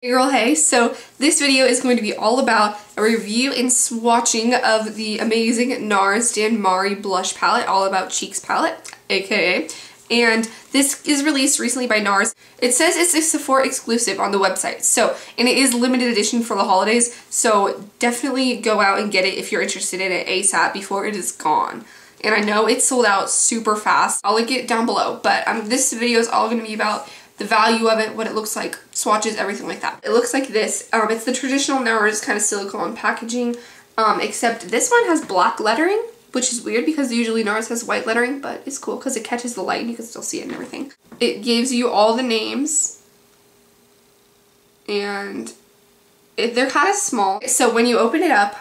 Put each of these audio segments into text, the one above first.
Hey girl, hey. So this video is going to be all about a review and swatching of the amazing NARS Danmari blush palette, all about cheeks palette, aka. And this is released recently by NARS. It says it's a Sephora exclusive on the website, and it is limited edition for the holidays, so definitely go out and get it if you're interested in it ASAP before it is gone. And I know it's sold out super fast. I'll link it down below, but this video is all going to be about the value of it, what it looks like, swatches, everything like that. It looks like this. It's the traditional NARS kind of silicone packaging, except this one has black lettering, which is weird because usually NARS has white lettering, but it's cool because it catches the light and you can still see it and everything. It gives you all the names, and they're kind of small. So when you open it up,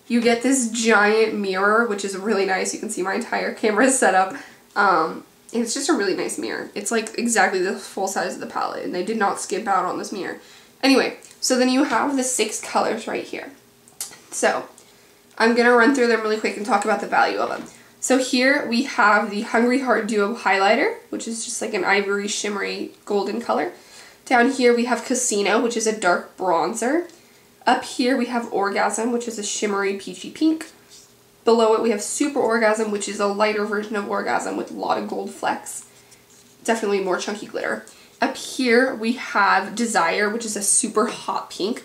you get this giant mirror, which is really nice. You can see my entire camera setup. And it's just a really nice mirror. It's like exactly the full size of the palette, and they did not skimp out on this mirror. Anyway, so then you have the 6 colors right here. So I'm gonna run through them really quick and talk about the value of them. So here we have the Hungry Heart Duo highlighter, which is just like an ivory shimmery golden color. Down here we have Casino, which is a dark bronzer. Up here we have Orgasm, which is a shimmery peachy pink. Below it we have Super Orgasm, which is a lighter version of Orgasm with a lot of gold flecks. Definitely more chunky glitter. Up here we have Desire, which is a super hot pink.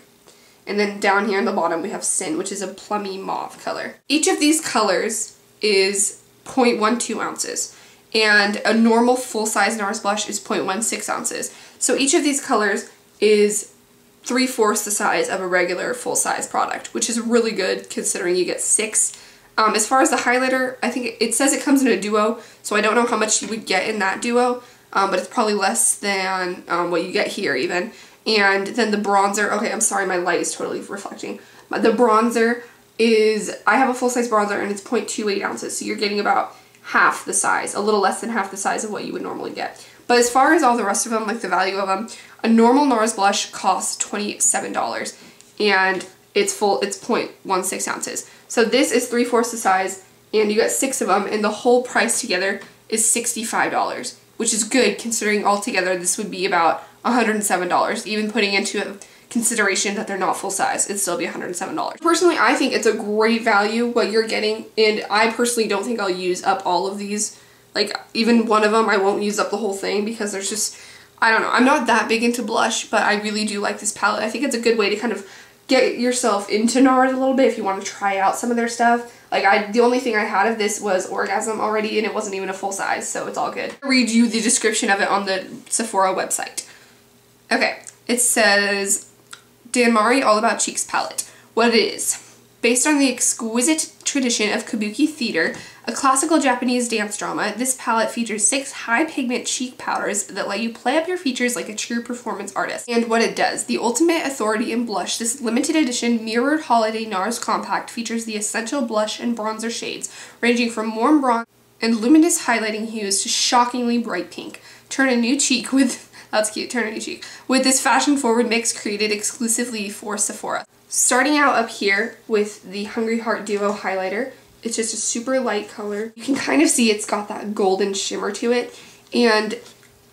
And then down here in the bottom we have Sin, which is a plummy mauve color. Each of these colors is 0.12 ounces. And a normal full-size NARS blush is 0.16 ounces. So each of these colors is 3/4 the size of a regular full-size product, which is really good considering you get 6. As far as the highlighter, I think it says it comes in a duo, so I don't know how much you would get in that duo, but it's probably less than what you get here even. And then the bronzer, okay, I'm sorry, my light is totally reflecting. But the bronzer is, I have a full-size bronzer and it's 0.28 ounces, so you're getting about half the size, a little less than half the size of what you would normally get. But as far as all the rest of them, like the value of them, a normal NARS blush costs $27, and it's 0.16 ounces. So this is 3/4 the size, and you get 6 of them, and the whole price together is $65, which is good considering altogether this would be about $107. Even putting into consideration that they're not full size, it'd still be $107. Personally, I think it's a great value what you're getting, and I personally don't think I'll use up all of these. Like, even one of them, I won't use up the whole thing because there's just, I don't know, I'm not that big into blush, but I really do like this palette. I think it's a good way to kind of get yourself into NARS a little bit if you want to try out some of their stuff. Like, the only thing I had of this was Orgasm already, and it wasn't even a full size, so it's all good. I'll read you the description of it on the Sephora website. Okay, it says, Danmari All About Cheeks palette. What it is. Based on the exquisite tradition of kabuki theater, a classical Japanese dance drama, this palette features 6 high-pigment cheek powders that let you play up your features like a true performance artist. And what it does, the ultimate authority in blush, this limited edition mirrored holiday NARS compact features the essential blush and bronzer shades, ranging from warm bronze and luminous highlighting hues to shockingly bright pink. Turn a new cheek with, that's cute, turn a new cheek, with this fashion-forward mix created exclusively for Sephora. Starting out up here with the Hungry Heart Duo highlighter, it's just a super light color. You can kind of see it's got that golden shimmer to it, and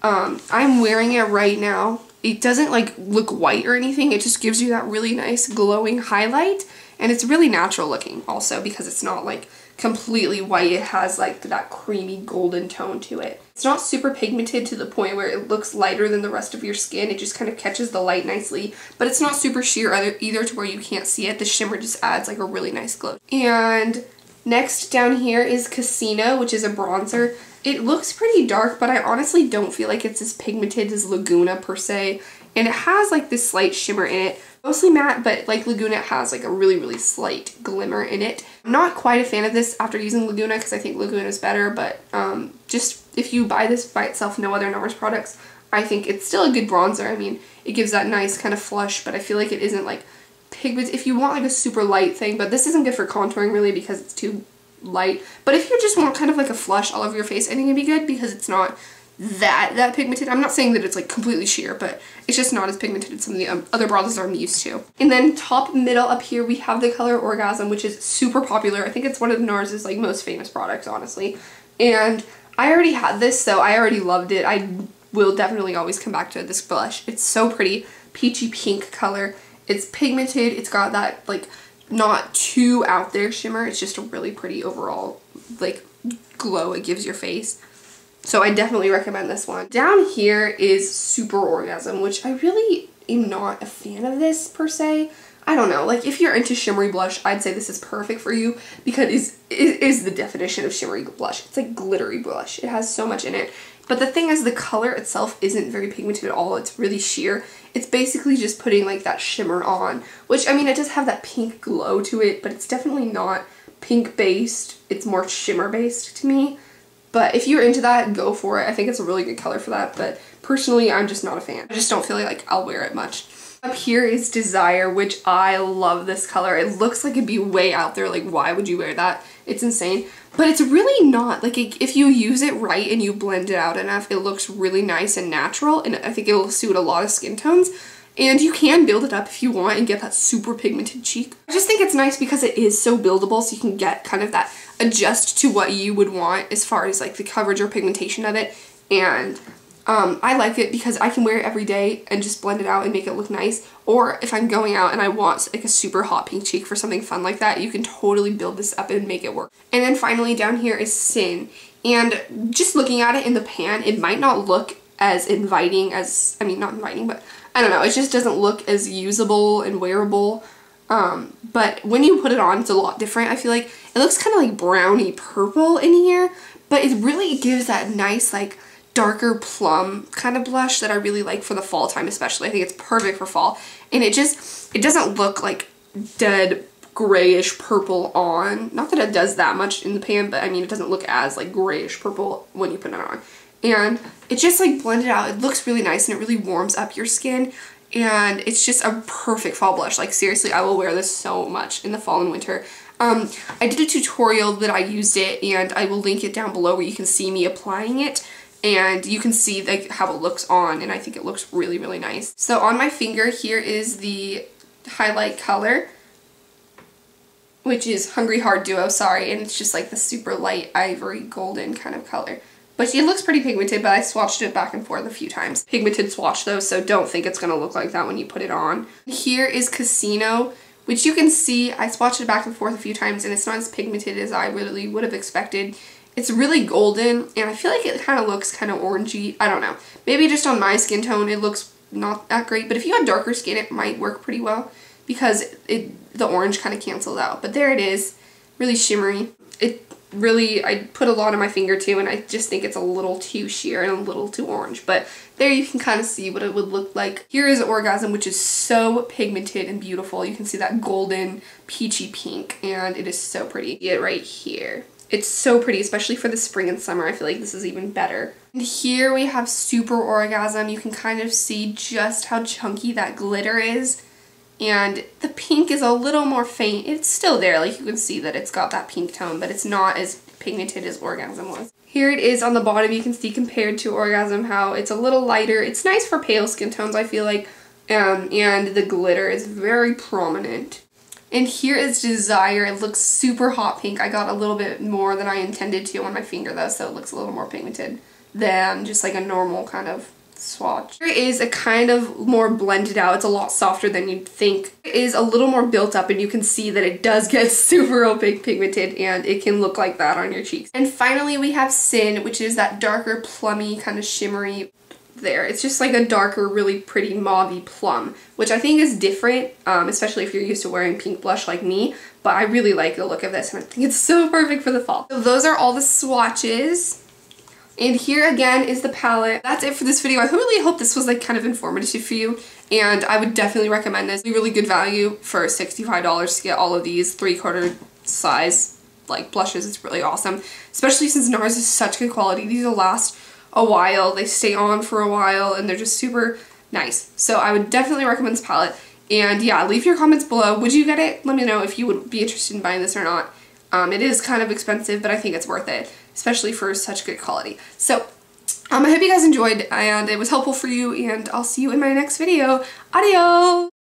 I'm wearing it right now. It doesn't like look white or anything, it just gives you that really nice glowing highlight, and it's really natural looking also because it's not like completely white. It has like that creamy golden tone to it. It's not super pigmented to the point where it looks lighter than the rest of your skin. It just kind of catches the light nicely, but it's not super sheer either to where you can't see it. The shimmer just adds like a really nice glow. And next down here is Casino, which is a bronzer. It looks pretty dark, but I honestly don't feel like it's as pigmented as Laguna per se, and it has like this slight shimmer in it. Mostly matte, but like Laguna has like a really, really slight glimmer in it. I'm not quite a fan of this after using Laguna because I think Laguna is better, but just if you buy this by itself, no other NARS products, I think it's still a good bronzer. I mean, it gives that nice kind of flush, but I feel like it isn't like pigment. If you want like a super light thing, but this isn't good for contouring really because it's too light. But if you just want kind of like a flush all over your face, I think it'd be good because it's not that pigmented. I'm not saying that it's like completely sheer, but it's just not as pigmented as some of the other bronzers I'm used to. And then top middle up here we have the color Orgasm, which is super popular. I think it's one of NARS's like most famous products, honestly. And I already had this, so I already loved it. I will definitely always come back to this blush. It's so pretty. peachy pink color. It's pigmented. It's got that like not too out there shimmer. It's just a really pretty overall like glow it gives your face. So I definitely recommend this one. Down here is Super Orgasm, which I really am not a fan of this per se. I don't know, like if you're into shimmery blush, I'd say this is perfect for you because it is the definition of shimmery blush. It's like glittery blush. It has so much in it. But the thing is, the color itself isn't very pigmented at all. It's really sheer. It's basically just putting like that shimmer on, which I mean, it does have that pink glow to it, but it's definitely not pink based. It's more shimmer based to me. But if you're into that, go for it. I think it's a really good color for that, but personally, I'm just not a fan. I just don't feel like I'll wear it much. Up here is Desire, which I love this color. It looks like it'd be way out there. Like, why would you wear that? It's insane. But it's really not. Like, if you use it right and you blend it out enough, it looks really nice and natural. And I think it'll suit a lot of skin tones. And you can build it up if you want and get that super pigmented cheek. I just think it's nice because it is so buildable, so you can get kind of that adjust to what you would want as far as like the coverage or pigmentation of it. And I like it because I can wear it every day and just blend it out and make it look nice. Or if I'm going out and I want like a super hot pink cheek for something fun like that, you can totally build this up and make it work. And then finally down here is Sin. And just looking at it in the pan, it might not look as inviting as, I mean not inviting, but I don't know, it just doesn't look as usable and wearable. But when you put it on, it's a lot different. I feel like it looks kind of like browny purple in here, but it really gives that nice like darker plum kind of blush that I really like for the fall time especially. I think it's perfect for fall. And it doesn't look like dead grayish purple on. Not that it does that much in the pan, but I mean it doesn't look as like grayish purple when you put it on. And it just like blended out. It looks really nice and it really warms up your skin. And it's just a perfect fall blush. Like seriously, I will wear this so much in the fall and winter. I did a tutorial that I used it and I will link it down below where you can see me applying it. And you can see like how it looks on, and I think it looks really, really nice. So on my finger here is the highlight color, which is Hungry Heart Duo, sorry, and it's just like the super light ivory golden kind of color. But it looks pretty pigmented, but I swatched it back and forth a few times. Pigmented swatch though, so don't think it's gonna look like that when you put it on. Here is Casino, which you can see I swatched it back and forth a few times and it's not as pigmented as I really would have expected. It's really golden, and I feel like it kind of looks kind of orangey. I don't know. Maybe just on my skin tone it looks not that great, but if you have darker skin it might work pretty well because the orange kind of cancels out. But there it is, really shimmery. It really, I put a lot on my finger too, and I just think it's a little too sheer and a little too orange. But there you can kind of see what it would look like. Here is Orgasm, which is so pigmented and beautiful. You can see that golden peachy pink, and it is so pretty. See it right here. It's so pretty, especially for the spring and summer. I feel like this is even better. And here we have Super Orgasm. You can kind of see just how chunky that glitter is. And the pink is a little more faint. It's still there, like you can see that it's got that pink tone, but it's not as pigmented as Orgasm was. Here it is on the bottom. You can see compared to Orgasm how it's a little lighter. It's nice for pale skin tones, I feel like. And the glitter is very prominent. And here is Desire. It looks super hot pink. I got a little bit more than I intended to on my finger though, so it looks a little more pigmented than just like a normal kind of swatch. Here is a kind of more blended out. It's a lot softer than you'd think. It is a little more built up, and you can see that it does get super opaque pigmented, and it can look like that on your cheeks. And finally we have Sin, which is that darker plummy kind of shimmery there. It's just like a darker, really pretty mauve-y plum, which I think is different, especially if you're used to wearing pink blush like me, but I really like the look of this and I think it's so perfect for the fall. So those are all the swatches. And here again is the palette. That's it for this video. I really hope this was like kind of informative for you, and I would definitely recommend this. Really good value for $65 to get all of these 3/4 size like blushes. It's really awesome, especially since NARS is such good quality. These will last a while, they stay on for a while, and they're just super nice. So I would definitely recommend this palette. And yeah, leave your comments below. Would you get it? Let me know if you would be interested in buying this or not. It is kind of expensive, but I think it's worth it, especially for such good quality. So I hope you guys enjoyed and it was helpful for you, and I'll see you in my next video. Adios!